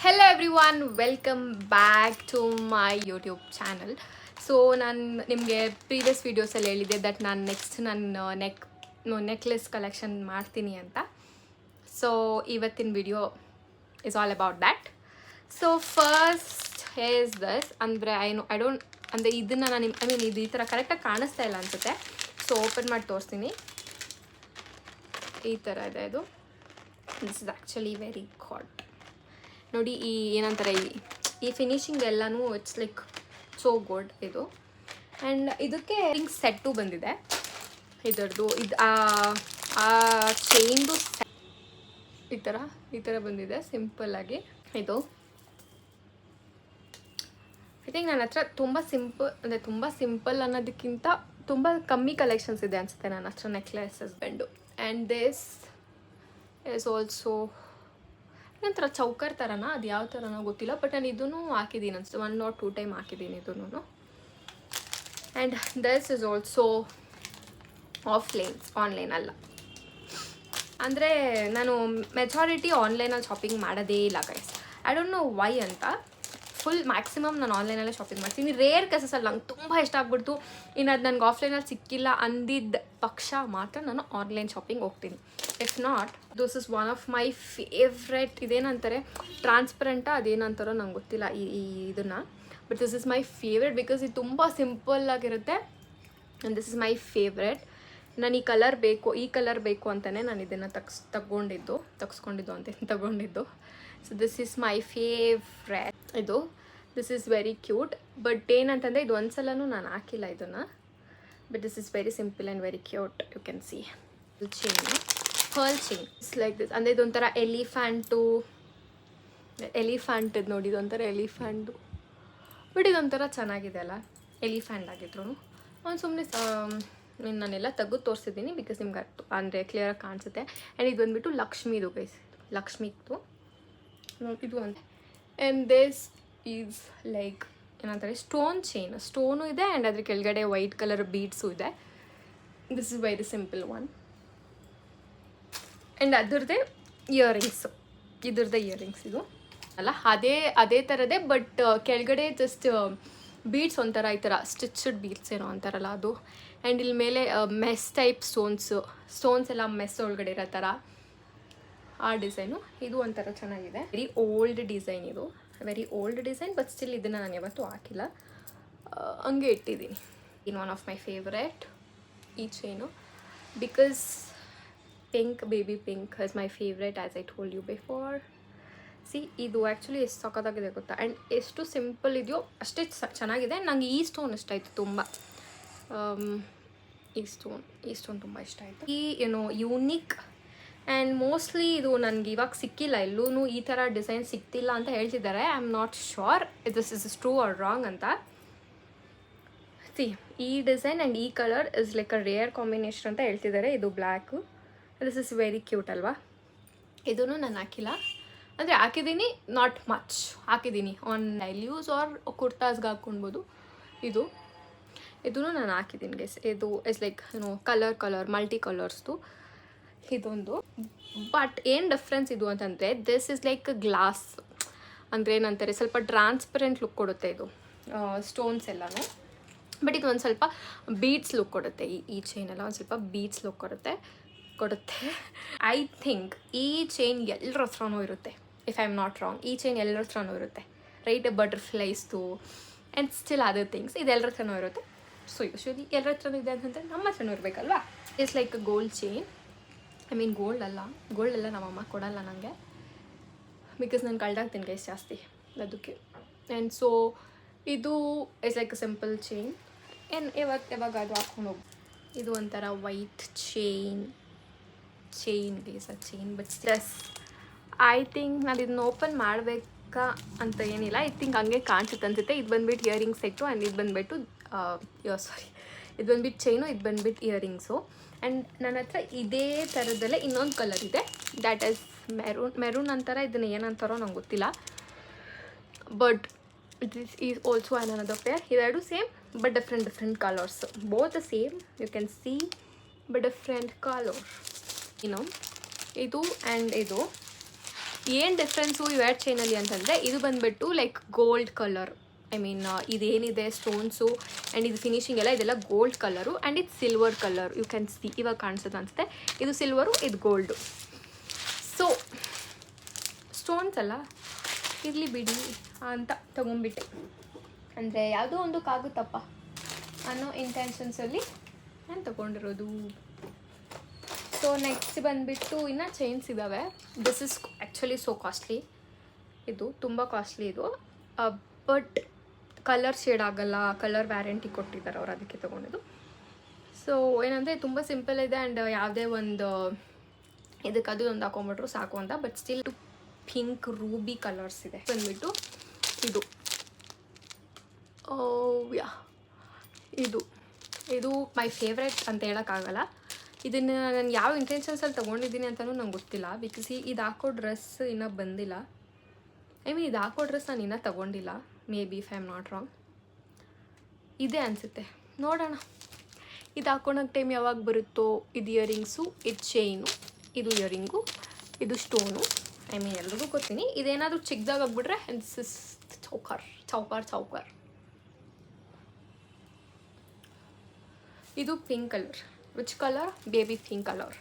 Hello everyone, welcome back to my YouTube channel. So ನಾನು ನಿಮಗೆ previous ವೀಡಿಯೋಸಲ್ಲಿ ಹೇಳಿದ್ದೆ that ನಾನು ನೆಕ್ಸ್ಟ್ ನನ್ನ ನೆಕ್ಲೆಸ್ ಕಲೆಕ್ಷನ್ ಮಾಡ್ತೀನಿ ಅಂತ. ಸೊ ಇವತ್ತಿನ video is all about that. So first has this ಅಂದರೆ ಐ ಡೋಂಟ್ ಅಂದರೆ ಇದನ್ನು ನಾನು ಇದು ಈ ಥರ ಕರೆಕ್ಟಾಗಿ ಕಾಣಿಸ್ತಾ ಇಲ್ಲ ಅನಿಸುತ್ತೆ. ಸೊ ಓಪನ್ ಮಾಡಿ ತೋರಿಸ್ತೀನಿ. ಈ ಥರ ಇದೆ ಇದು. This is actually very hot. ನೋಡಿ, ಈ ಏನಂತಾರೆ ಈ ಫಿನಿಶಿಂಗ್ ಎಲ್ಲನೂ ಇಟ್ಸ್ ಲೈಕ್ ಸೋ ಗುಡ್ ಇದು. ಆ್ಯಂಡ್ ಇದಕ್ಕೆ ರಿಂಗ್ ಸೆಟ್ಟು ಬಂದಿದೆ ಇದರದ್ದು. ಇದು ಆ ಚೈನ್ದು ಈ ಥರ ಬಂದಿದೆ ಸಿಂಪಲ್ಲಾಗಿ. ಇದು ಐ ಥಿಂಕ್ ನನ್ನ ಹತ್ರ ತುಂಬ ಸಿಂಪಲ್ ಅನ್ನೋದಕ್ಕಿಂತ ತುಂಬ ಕಮ್ಮಿ ಕಲೆಕ್ಷನ್ಸ್ ಇದೆ ಅನಿಸುತ್ತೆ ನನ್ನ ಹತ್ರ ನೆಕ್ಲೆಸಸ್ ಬಂದು. ಆ್ಯಂಡ್ ದಿಸ್ ಇಸ್ ಆಲ್ಸೋ ನಂತರ ಚೌಕರ್ ಥರನ, ಅದು ಯಾವ ಥರನೋ ಗೊತ್ತಿಲ್ಲ, ಬಟ್ ನಾನು ಇದನ್ನು ಹಾಕಿದ್ದೀನಿ ಅನಿಸ್ತು. 1 or 2 ಟೈಮ್ ಹಾಕಿದ್ದೀನಿ ಇದನ್ನು. And this is also online ಅಲ್ಲ. ಅಂದರೆ ನಾನು ಮೆಜಾರಿಟಿ ಆನ್ಲೈನಲ್ಲಿ ಶಾಪಿಂಗ್ ಮಾಡೋದೇ ಇಲ್ಲ guys. I don't know why ಅಂತ. ಫುಲ್ ಮ್ಯಾಕ್ಸಿಮಮ್ ನಾನು ಆನ್ಲೈನಲ್ಲೇ ಶಾಪಿಂಗ್ ಮಾಡ್ತೀನಿ. ರೇರ್ ಕೇಸಸಲ್ಲಿ ನಂಗೆ ತುಂಬ ಇಷ್ಟ ಆಗ್ಬಿಡ್ತು, ಇನ್ನು ಅದು ನನಗೆ ಆಫ್ಲೈನಲ್ಲಿ ಸಿಕ್ಕಿಲ್ಲ ಅಂದಿದ್ದ ಪಕ್ಷ ಮಾತ್ರ ನಾನು ಆನ್ಲೈನ್ ಶಾಪಿಂಗ್ ಹೋಗ್ತೀನಿ. If not, this is one of my favourite. ಇದೇನಂತಾರೆ, ಟ್ರಾನ್ಸ್ಪರೆಂಟ ಅದೇನಂತಾರೋ ನಂಗೆ ಗೊತ್ತಿಲ್ಲ ಈ ಇದನ್ನು, but this is my favourite because ಇದು ತುಂಬ ಸಿಂಪಲ್ಲಾಗಿರುತ್ತೆ. And this is my favourite. ನಾನು ಈ ಕಲರ್ ಬೇಕು ಅಂತಲೇ ನಾನು ಇದನ್ನು ತಗೊಂಡಿದ್ದು. So this is my favourite. ಇದು this is very cute. But ಏನಂತಂದರೆ ಇದು ಒಂದ್ಸಲನೂ ನಾನು ಹಾಕಿಲ್ಲ ಇದನ್ನು. But this is very simple and very cute. You can C pearl chain it's like this. ಅಂದರೆ ಇದೊಂಥರ ಎಲಿಫ್ಯಾಂಟದ್ದು ನೋಡಿ, ಇದೊಂಥರ ಎಲಿಫ್ಯಾಂಟು. ಬಟ್ ಇದೊಂಥರ ಚೆನ್ನಾಗಿದೆ ಅಲ್ಲ, ಎಲಿಫ್ಯಾಂಟ್ ಆಗಿದ್ರು. ಒಂದು ಸುಮ್ಮನೆ ನಾನೆಲ್ಲ ತೆಗೆದು ತೋರಿಸಿದ್ದೀನಿ ಬಿಕಾಸ್ ನಿಮ್ಗೆ ಅಂದರೆ ಕ್ಲಿಯರಾಗಿ ಕಾಣಿಸುತ್ತೆ. ಆ್ಯಂಡ್ ಇದು ಬಂದುಬಿಟ್ಟು ಲಕ್ಷ್ಮೀದು ಗೈಸ್, ಲಕ್ಷ್ಮೀದು ಇದು ಅಂತ. ಆ್ಯಂಡ್ ದಿಸ್ ಈಸ್ ಲೈಕ್ ಏನಂತಾರೆ, ಸ್ಟೋನು ಇದೆ. ಆ್ಯಂಡ್ ಅದ್ರ ಕೆಳಗಡೆ ವೈಟ್ ಕಲರ್ ಬೀಡ್ಸು ಇದೆ. This is very simple one. And ಅದರದ್ದೇ ಇಯರಿಂಗ್ಸು ಇದು ಅಲ್ಲ, ಅದೇ ಥರದೇ, ಬಟ್ ಕೆಳಗಡೆ ಜಸ್ಟ್ ಬೀಡ್ಸ್ ಒಂಥರ ಈ ಥರ ಸ್ಟಿಚ್ಡ್ ಬೀಡ್ಸ್ ಏನೋ ಅಂತಾರಲ್ಲ ಅದು. ಆ್ಯಂಡ್ ಇಲ್ಲಿ ಮೇಲೆ ಮೆಸ್ ಟೈಪ್ ಸ್ಟೋನ್ಸ್ ಎಲ್ಲ ಮೆಸ್ ಒಳಗಡೆ ಇರೋ ಥರ ಆ ಡಿಸೈನು. ಇದು ಒಂಥರ ಚೆನ್ನಾಗಿದೆ. Very old design but still ಇದನ್ನು ನಾನು ಯಾವತ್ತೂ ಹಾಕಿಲ್ಲ, ಹಂಗೆ ಇಟ್ಟಿದ್ದೀನಿ. In one of my favourite ಈ chain because baby pink is my favourite as I told you before. See, ಇದು ಆ್ಯಕ್ಚುಲಿ ಎಷ್ಟು ಸಖತ್ತಾಗಿದೆ ಗೊತ್ತಾ. ಆ್ಯಂಡ್ ಎಷ್ಟು ಸಿಂಪಲ್ ಇದೆಯೋ ಅಷ್ಟೇ ಚೆನ್ನಾಗಿದೆ. ನನಗೆ ಈ ಸ್ಟೋನ್ ಇಷ್ಟ ಆಯಿತು ತುಂಬ. ಈ ಸ್ಟೋನ್ ತುಂಬ ಇಷ್ಟ ಆಯಿತು. ಯೂನಿಕ್. ಆ್ಯಂಡ್ ಮೋಸ್ಟ್ಲಿ ಇದು ನನಗೆ ಇವಾಗ ಸಿಕ್ಕಿಲ್ಲ, ಎಲ್ಲೂ ಈ ಥರ ಡಿಸೈನ್ ಸಿಗ್ತಿಲ್ಲ ಅಂತ ಹೇಳ್ತಿದ್ದಾರೆ. I am not sure this is true or wrong ಅಂತ. ಸಿ, ಈ ಡಿಸೈನ್ ಆ್ಯಂಡ್ ಈ colour is like a rare combination ಅಂತ ಹೇಳ್ತಿದ್ದಾರೆ. ಇದು black. This is very cute ಅಲ್ವಾ. ಇದನ್ನು ನಾನು ಹಾಕಿಲ್ಲ, ಅಂದರೆ ಹಾಕಿದ್ದೀನಿ, ನಾಟ್ ಮಚ್ ಹಾಕಿದ್ದೀನಿ. ಆನ್ ಡೈಲಿ ಯೂಸ್ ಆರ್ ಕುರ್ತಾಸ್ಗೆ ಹಾಕ್ಕೊಳ್ಬೋದು. ಇದನ್ನು ನಾನು ಹಾಕಿದ್ದೀನಿ ಗೈಸ್. ಇದು ಇಸ್ ಲೈಕ್ ಕಲರ್ ಮಲ್ಟಿ ಕಲರ್ಸ್ದು ಇದೊಂದು. ಬಟ್ ಏನು ಡಿಫ್ರೆನ್ಸ್ ಇದು ಅಂತಂದರೆ, ದಿಸ್ ಇಸ್ ಲೈಕ್ ಗ್ಲಾಸ್, ಅಂದರೆ ಏನಂತಾರೆ, ಸ್ವಲ್ಪ ಟ್ರಾನ್ಸ್ಪರೆಂಟ್ ಲುಕ್ ಕೊಡುತ್ತೆ ಇದು ಸ್ಟೋನ್ಸ್ ಎಲ್ಲನೂ. ಬಟ್ ಇದು ಒಂದು ಸ್ವಲ್ಪ ಬೀಡ್ಸ್ ಲುಕ್ ಕೊಡುತ್ತೆ. ಈ ಚೈನ್ ಎಲ್ಲ ಒಂದು ಸ್ವಲ್ಪ ಬೀಡ್ಸ್ ಲುಕ್ ಕೊಡುತ್ತೆ. ಐ ಥಿಂಕ್ ಈ ಚೈನ್ ಎಲ್ಲರ ಹತ್ರನೂ ಇರುತ್ತೆ, if I am not wrong. ಈ ಚೈನ್ ಎಲ್ಲರ ಹತ್ರನೂ ಇರುತ್ತೆ, ರೈಟ್? ಬಟರ್ಫ್ಲೈಸ್ದು ಆ್ಯಂಡ್ ಸ್ಟಿಲ್ ಅದರ್ ಥಿಂಗ್ಸ್ ಇದು ಎಲ್ಲರ ಹತ್ರನೂ ಇರುತ್ತೆ. ಸೊ ಯೂಶ್ವಲಿ ಎಲ್ಲರ ಹತ್ರನೂ ಇದೆ ಅಂತಂದರೆ ನಮ್ಮ ಹತ್ರನೂ ಇರಬೇಕಲ್ವಾ. It's like a gold chain. Gold ಅಲ್ಲ ನಮ್ಮಮ್ಮ ಕೊಡಲ್ಲ ನನಗೆ, ಬಿಕಾಸ್ ನಾನು ಕಳ್ದಾಗ್ತೀನಿ ಗೈಸ್ ಜಾಸ್ತಿ ಅದಕ್ಕೆ. ಆ್ಯಂಡ್ ಸೊ ಇದು is like a simple chain. And ಯಾವಾಗ ಅದು ಹಾಕ್ಕೊಂಡು ಹೋಗಿ, ಇದು ಒಂಥರ ವೈಟ್ ಚೈನ್ ಗೈಸ್, ಆ ಚೈನ್. ಬಟ್ ಜಸ್ ಐ ಥಿಂಕ್ ನಾನು ಇದನ್ನ ಓಪನ್ ಮಾಡಬೇಕಾ ಅಂತ ಏನಿಲ್ಲ. ಐ ಥಿಂಕ್ ಹಂಗೆ ಕಾಣಿಸುತ್ತೆ ಅನಿಸುತ್ತೆ. ಇದು ಬಂದುಬಿಟ್ಟು ಇಯರಿಂಗ್ಸ್ ಸೆಟ್ಟು. ಆ್ಯಂಡ್ ಇದು ಬಂದುಬಿಟ್ಟು ಇದು ಬಂದುಬಿಟ್ಟು ಚೈನು, ಇದು ಬಂದುಬಿಟ್ಟು ಇಯರಿಂಗ್ಸು. ಆ್ಯಂಡ್ ನನ್ನ ಹತ್ರ ಇದೇ ಥರದಲ್ಲೇ ಇನ್ನೊಂದು ಕಲರ್ ಇದೆ, ದ್ಯಾಟ್ ಈಸ್ ಮೆರೂನ್ ಅಂತಾರ, ಇದನ್ನು ಏನಂತಾರೋ ನಂಗೆ ಗೊತ್ತಿಲ್ಲ. But this is also another pair. ಇವೆರಡು same but different colours. Both the same, you can see, but different colour. ಇದು ಆ್ಯಂಡ್ ಇದು ಏನು ಡಿಫ್ರೆನ್ಸು ಇವೆರಡು ಚೈನಲ್ಲಿ ಅಂತಂದರೆ ಇದು ಬಂದುಬಿಟ್ಟು like gold colour. I mean ಇದೇನಿದೆ ಸ್ಟೋನ್ಸು ಆ್ಯಂಡ್ ಇದು ಫಿನಿಶಿಂಗ್ ಎಲ್ಲ ಇದೆಲ್ಲ ಗೋಲ್ಡ್ ಕಲರು ಆ್ಯಂಡ್ ಇದು silver colour. You can see ಇವಾಗ ಕಾಣಿಸುತ್ತೆ ಅನಿಸುತ್ತೆ. ಇದು ಸಿಲ್ವರು, ಇದು ಗೋಲ್ಡು. ಸೊ ಸ್ಟೋನ್ಸ್ ಅಲ್ಲ ಇರಲಿ ಬಿಡಿ ಅಂತ ತೊಗೊಂಬಿಟ್ಟೆ. ಅಂದರೆ ಯಾವುದೋ ಒಂದಕ್ಕಾಗುತ್ತಪ್ಪ ಅನ್ನೋ ಇಂಟೆನ್ಷನ್ಸಲ್ಲಿ ನಾನು ತೊಗೊಂಡಿರೋದು. ಸೊ ನೆಕ್ಸ್ಟ್ ಬಂದುಬಿಟ್ಟು ಇನ್ನು ಚೈನ್ಸ್ ಇದ್ದಾವೆ. This is actually so costly. ಇದು ತುಂಬ ಕಾಸ್ಟ್ಲಿ ಇದು. ಬಟ್ ಕಲರ್ ಶೇಡ್ ಆಗಲ್ಲ, ಕಲರ್ ವ್ಯಾರಂಟಿ ಕೊಟ್ಟಿದ್ದಾರೆ ಅವ್ರು, ಅದಕ್ಕೆ ತೊಗೊಂಡಿದ್ದು. ಸೊ ಏನಂದರೆ ತುಂಬ ಸಿಂಪಲ್ ಇದೆ ಆ್ಯಂಡ್ ಯಾವುದೇ ಒಂದು ಇದಕ್ಕೆ ಅದು ಒಂದು ಹಾಕೊಂಬಿಟ್ರು ಸಾಕು ಅಂತ. But still pink Ruby colours ಇದೆ. ಬಂದುಬಿಟ್ಟು ಇದು ಯಾ ಇದು ಮೈ ಫೇವ್ರೆಟ್ ಅಂತ ಹೇಳೋಕ್ಕಾಗಲ್ಲ. ಇದನ್ನು ನಾನು ಯಾವ ಇಂಟೆನ್ಷನ್ಸಲ್ಲಿ ತೊಗೊಂಡಿದ್ದೀನಿ ಅಂತಲೂ ನಂಗೆ ಗೊತ್ತಿಲ್ಲ. ಬಿಕಾಸ್ ಇದು ಹಾಕೋ ಡ್ರೆಸ್ ಇನ್ನೂ ಬಂದಿಲ್ಲ. ಐ ಮೀನ್ ಇದು ಹಾಕೋ ಡ್ರೆಸ್ ನಾನು ಇನ್ನೂ ತೊಗೊಂಡಿಲ್ಲ. Maybe if I am not wrong ಇದೆ ಅನಿಸುತ್ತೆ, ನೋಡೋಣ. ಇದು ಹಾಕೊಳಕ್ಕೆ ಟೈಮ್ ಯಾವಾಗ ಬರುತ್ತೋ. ಇದು ಇಯರಿಂಗ್ಸು, ಇದು ಚೈನು, ಇದು ಇಯರಿಂಗು, ಇದು ಸ್ಟೋನು. ಐ ಮೀನ್ ಎಲ್ರಿಗೂ ಗೊತ್ತೀನಿ. ಇದೇನಾದರೂ ಚಿಕ್ಕದಾಗ ಆಗ್ಬಿಟ್ರೆ ದಿಸ್ ಇಸ್ ಚೌಕರ್. ಇದು pink colour. Which colour? Baby pink colour.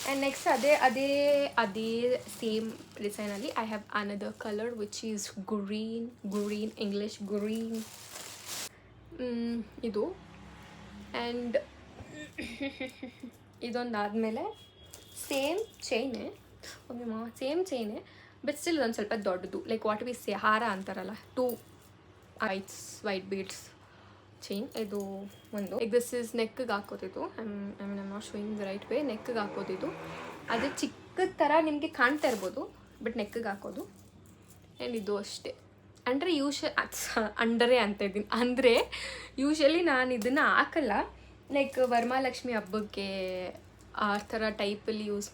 And next ಅದೇ ಸೇಮ್ ಡಿಸೈನಲ್ಲಿ I have another colour which is green English green. ಇದು ಆ್ಯಂಡ್ ಇದೊಂದಾದಮೇಲೆ ಸೇಮ್ ಚೈನೇ ಬಟ್ ಸ್ಟಿಲ್ ಒಂದು ಸ್ವಲ್ಪ ದೊಡ್ಡದು. ಲೈಕ್ ವಾಟ್ ವಿ ಸೇ ಹಾರ ಅಂತಾರಲ್ಲ, 2 ವೈಟ್ ಬೀಡ್ಸ್ ಚೈನ್. ಇದು ಒಂದು ಈಗ ದಿಸ್ ಇಸ್ ನೆಕ್ಗೆ ಹಾಕೋದಿದ್ದು. I mean not showing the right way. ನೆಕ್ಗೆ ಹಾಕೋದಿದ್ದು ಅದು ಚಿಕ್ಕದ ಥರ ನಿಮಗೆ ಕಾಣ್ತಾ ಇರ್ಬೋದು, ಬಟ್ ನೆಕ್ಗೆ ಹಾಕೋದು. ಆ್ಯಂಡ್ ಇದು ಅಷ್ಟೇ. ಅಂಡರೇ ಅಂತ ಇದ್ದೀನಿ. ಅಂದರೆ ಯೂಶ್ವಲಿ ನಾನು ಇದನ್ನು ಹಾಕಲ್ಲ. ಲೈಕ್ ವರಮಹಾಲಕ್ಷ್ಮಿ ಹಬ್ಬಕ್ಕೆ ಆ ಥರ ಟೈಪಲ್ಲಿ ಯೂಸ್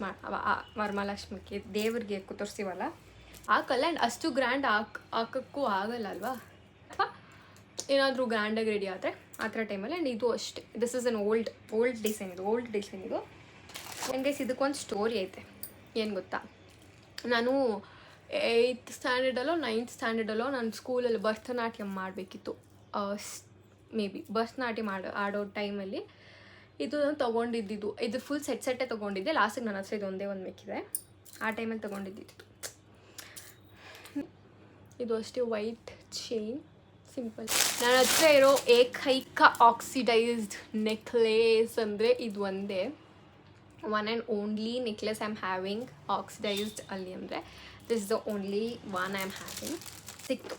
ವರಮಹಾಲಕ್ಷ್ಮಿಗೆ ದೇವ್ರಿಗೆ ಕುತರ್ಸ್ತೀವಲ್ಲ, ಹಾಕಲ್ಲ. ಆ್ಯಂಡ್ ಅಷ್ಟು ಗ್ರ್ಯಾಂಡ್ ಹಾಕೋಕ್ಕೂ ಆಗಲ್ಲ ಅಲ್ವಾ, ಅಥವಾ ಏನಾದರೂ ಗ್ರ್ಯಾಂಡಾಗಿ ರೆಡಿ ಆದರೆ ಆ ಥರ ಟೈಮಲ್ಲಿ. ಆ್ಯಂಡ್ ಇದು ಅಷ್ಟೇ. This is an old design ಇದು. ಆ್ಯಂಡ್ ಗೈಸ್ ಇದಕ್ಕೊಂದು ಸ್ಟೋರಿ ಐತೆ. ಏನು ಗೊತ್ತಾ, ನಾನು 8th ಸ್ಟ್ಯಾಂಡರ್ಡಲ್ಲೋ 9th ಸ್ಟ್ಯಾಂಡರ್ಡಲ್ಲೋ ನಾನು ಸ್ಕೂಲಲ್ಲಿ ಭರತನಾಟ್ಯ ಮಾಡಬೇಕಿತ್ತು. ಮೇ ಬಿ ಭರತನಾಟ್ಯ ಆಡೋ ಟೈಮಲ್ಲಿ ಇದು ನಾನು ತೊಗೊಂಡಿದ್ದು. ಇದು ಫುಲ್ ಸೆಟ್ಟೇ ತೊಗೊಂಡಿದ್ದೆ. ಲಾಸ್ಟಿಗೆ ನನ್ನ ಹತ್ರ ಇದೊಂದೇ ಒಂದು ಮಿಕ್ಕಿದೆ. ಆ ಟೈಮಲ್ಲಿ ತೊಗೊಂಡಿದ್ದು ಇದು ಅಷ್ಟೇ. White chain, simple. ನನ್ನ ಹತ್ರ ಇರೋ ಏಕೈಕ ಆಕ್ಸಿಡೈಸ್ಡ್ ನೆಕ್ಲೇಸ್ ಅಂದರೆ ಇದು ಒಂದೇ. One and only necklace I am having oxidised ಅಲ್ಲಿ ಅಂದರೆ this is the only one I am having. ಸಿಕ್ತು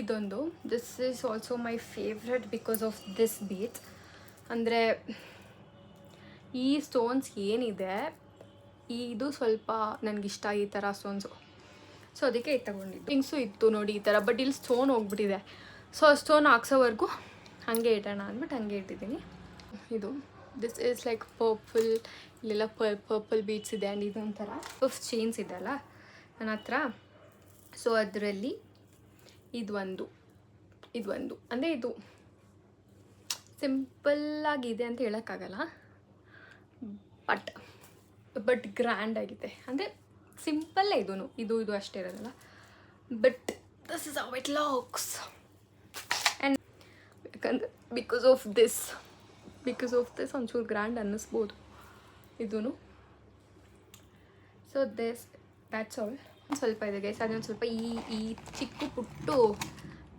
ಇದೊಂದು. This is also my favourite because of this bead. ಅಂದರೆ ಈ ಸ್ಟೋನ್ಸ್ ಏನಿದೆ, ಇದು ಸ್ವಲ್ಪ ನನಗಿಷ್ಟ, ಈ ಥರ ಸ್ಟೋನ್ಸು. ಸೊ ಅದಕ್ಕೆ ಇದು ತಗೊಂಡಿದ್ದು. ಹಿಂಗ್ಸು ಇತ್ತು ನೋಡಿ ಈ ಥರ, ಬಟ್ ಇಲ್ಲಿ ಸ್ಟೋನ್ ಹೋಗ್ಬಿಟ್ಟಿದೆ. ಸೊ ಆ ಸ್ಟೋನ್ ಹಾಕ್ಸೋವರೆಗೂ ಹಾಗೆ ಇಡೋಣ ಅಂದ್ಬಿಟ್ಟು ಹಾಗೆ ಇಟ್ಟಿದ್ದೀನಿ. ಇದು ದಿಸ್ ಈಸ್ ಲೈಕ್ ಪರ್ಪಲ್. ಇಲ್ಲೆಲ್ಲ ಪರ್ಪಲ್ ಬೀಡ್ಸ್ ಇದೆ. ಆ್ಯಂಡ್ ಇದೊಂಥರ ಚೈನ್ಸ್ ಇದೆ ಅಲ್ಲ ನನ್ನ ಹತ್ರ. ಸೊ ಅದರಲ್ಲಿ ಇದು ಒಂದು ಅಂದರೆ ಇದು ಸಿಂಪಲ್ಲಾಗಿದೆ ಅಂತ ಹೇಳೋಕ್ಕಾಗಲ್ಲ, ಬಟ್ ಗ್ರ್ಯಾಂಡ್ ಆಗಿದೆ. ಅಂದರೆ ಸಿಂಪಲ್ಲೇ ಇದು ಅಷ್ಟೇ ಇರೋದಲ್ಲ, but this is how it looks. And ಯಾಕಂದರೆ ಬಿಕಾಸ್ ಆಫ್ ದಿಸ್ ಒಂಚೂರು ಗ್ರ್ಯಾಂಡ್ ಅನ್ನಿಸ್ಬೋದು ಇದೂ. So that's all. ಸ್ವಲ್ಪ ಇದೆ ಗೈಸ್. ಅದೊಂದು ಸ್ವಲ್ಪ ಈ ಚಿಕ್ಕ ಪುಟ್ಟು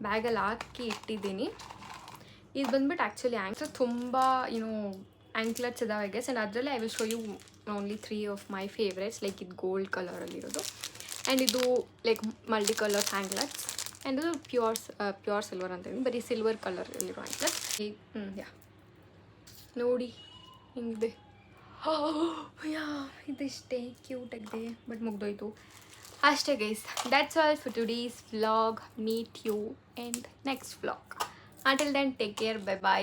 ಬ್ಯಾಗಲ್ಲಿ ಹಾಕಿ ಇಟ್ಟಿದ್ದೀನಿ. ಇದು ಬಂದ್ಬಿಟ್ಟು ಆ್ಯಕ್ಚುಲಿ ತುಂಬ ಆ್ಯಂಕ್ಲೆಟ್ಸ್ ಇದಾವೆ ಗೈಸ್. ಆ್ಯಂಡ್ ಅದರಲ್ಲೇ I will show you only 3 of my favourites. Like ಇದು ಗೋಲ್ಡ್ ಕಲರಲ್ಲಿರೋದು, ಆ್ಯಂಡ್ ಇದು like multi colour anklets, and ಇದು ಪ್ಯೂರ್ ಸಿಲ್ವರ್ ಅಂತ ಇದ್ದೀನಿ. ಬರೀ ಸಿಲ್ವರ್ ಕಲರಲ್ಲಿರೋ ಆ್ಯಂಕ್ಲೆಟ್ಸ್. ಯಾ ನೋಡಿ ಹಿಂಗಿದೆ. ಇದಿಷ್ಟೇ ಕ್ಯೂಟಾಗಿದೆ, ಬಟ್ ಮುಗ್ದೋಯ್ತು ಅಷ್ಟೇ guys. That's all for today's vlog. Meet you in next vlog. Until then, take care. Bye bye.